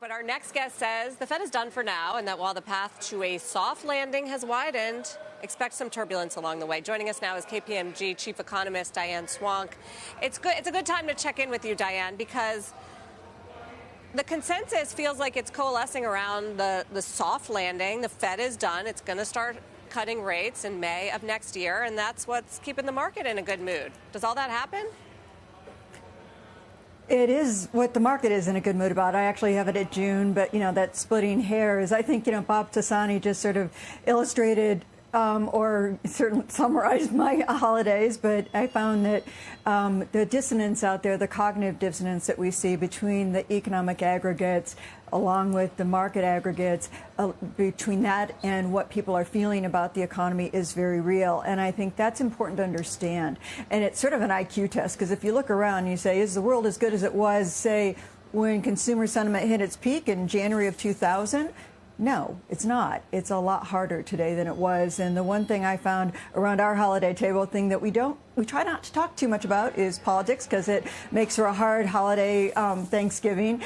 But our next guest says the Fed is done for now, and that while the path to a soft landing has widened, expect some turbulence along the way. Joining us now is KPMG chief economist Diane Swonk. It's a good time to check in with you, Diane, because the consensus feels like it's coalescing around the soft landing. The Fed is done. It's going to start cutting rates in May of next year, and that's what's keeping the market in a good mood. Does all that happen? It is what the market is in a good mood about. I actually have it at June, but, that splitting hairs, I think, Bob Tassani just sort of illustrated or certainly summarized my holidays, but I found that the dissonance out there, the cognitive dissonance that we see between the economic aggregates along with the market aggregates, between that and what people are feeling about the economy is very real. And I think that's important to understand. And it's sort of an IQ test, because if you look around and you say, is the world as good as it was, say, when consumer sentiment hit its peak in January of 2000? No, it's not. It's a lot harder today than it was. And the one thing I found around our holiday table, thing that we try not to talk too much about, is politics, because it makes for a hard holiday Thanksgiving.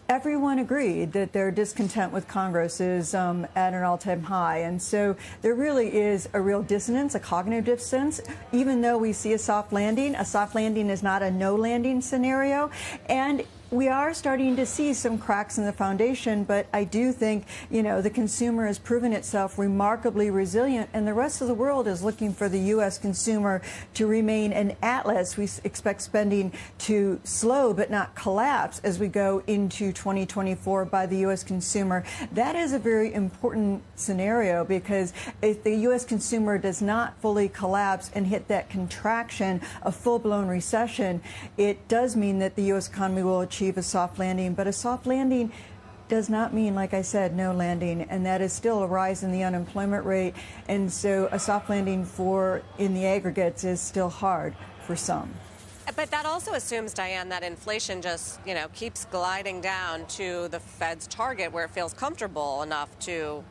Everyone agreed that their discontent with Congress is at an all-time high. And so there really is a real dissonance, a cognitive dissonance. Even though we see a soft landing is not a no landing scenario. And we are starting to see some cracks in the foundation, but I do think, the consumer has proven itself remarkably resilient, and the rest of the world is looking for the U.S. consumer to remain an atlas. We expect spending to slow but not collapse as we go into 2024 by the U.S. consumer. That is a very important scenario, because if the U.S. consumer does not fully collapse and hit that contraction, a full-blown recession, it does mean that the U.S. economy will achieve a soft landing. But a soft landing does not mean, like I said, no landing, and that is still a rise in the unemployment rate. And so a soft landing in the aggregates is still hard for some. But that also assumes, Diane, that inflation just, keeps gliding down to the Fed's target, where it feels comfortable enough to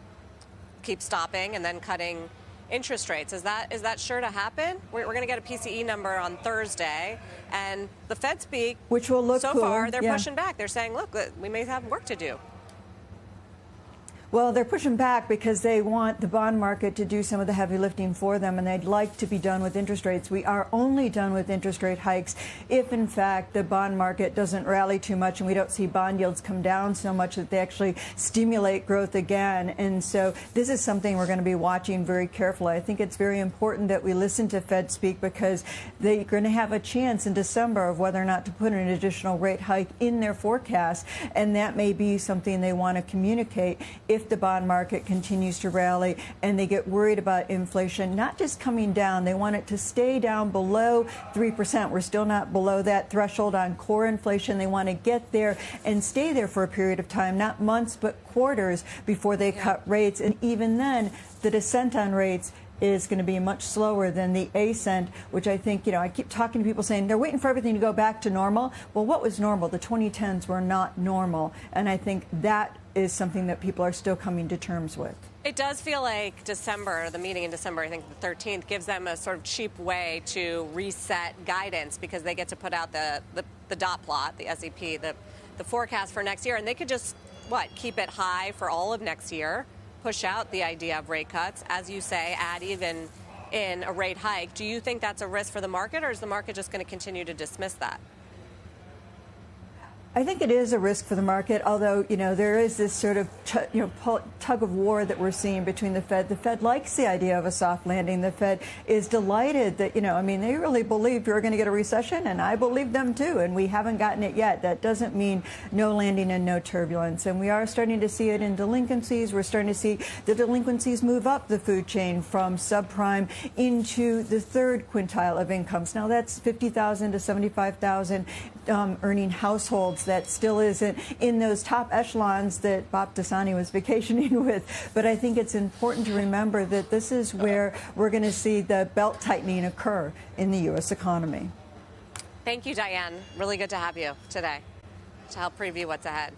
keep stopping and then cutting interest rates. Is that sure to happen? We're going to get a PCE number on Thursday, and the Fed speak, which will look so cool. Far they're pushing back. They're saying, look, we may have work to do. Well, they're pushing back because they want the bond market to do some of the heavy lifting for them, and they'd like to be done with interest rates. We are only done with interest rate hikes if, in fact, the bond market doesn't rally too much and we don't see bond yields come down so much that they actually stimulate growth again. And so this is something we're going to be watching very carefully. I think it's very important that we listen to Fed speak, because they're going to have a chance in December of whether or not to put an additional rate hike in their forecast, and that may be something they want to communicate if the bond market continues to rally and they get worried about inflation not just coming down. They want it to stay down below 3%. We're still not below that threshold on core inflation. They want to get there and stay there for a period of time, not months, but quarters before they cut rates. And even then, the descent on rates is going to be much slower than the ascent, which I think, I keep talking to people saying they're waiting for everything to go back to normal. Well, what was normal? The 2010s were not normal. And I think that is something that people are still coming to terms with. It does feel like December, the meeting in December, I think the 13th, gives them a sort of cheap way to reset guidance, because they get to put out the dot plot, the SEP, the forecast for next year, and they could just, keep it high for all of next year, push out the idea of rate cuts, as you say, add even in a rate hike. Do you think that's a risk for the market, or is the market just going to continue to dismiss that? I think it is a risk for the market, although, there is this sort of, tug of war that we're seeing between the Fed. The Fed likes the idea of a soft landing. The Fed is delighted that, they really believe you're going to get a recession, and I believe them too, and we haven't gotten it yet. That doesn't mean no landing and no turbulence. And we are starting to see it in delinquencies. We're starting to see the delinquencies move up the food chain from subprime into the third quintile of incomes. Now, that's 50,000 to 75,000 earning households. That still isn't in those top echelons that Bob Tassani was vacationing with. But I think it's important to remember that this is where we're going to see the belt tightening occur in the U.S. economy. Thank you, Diane. Really good to have you today to help preview what's ahead.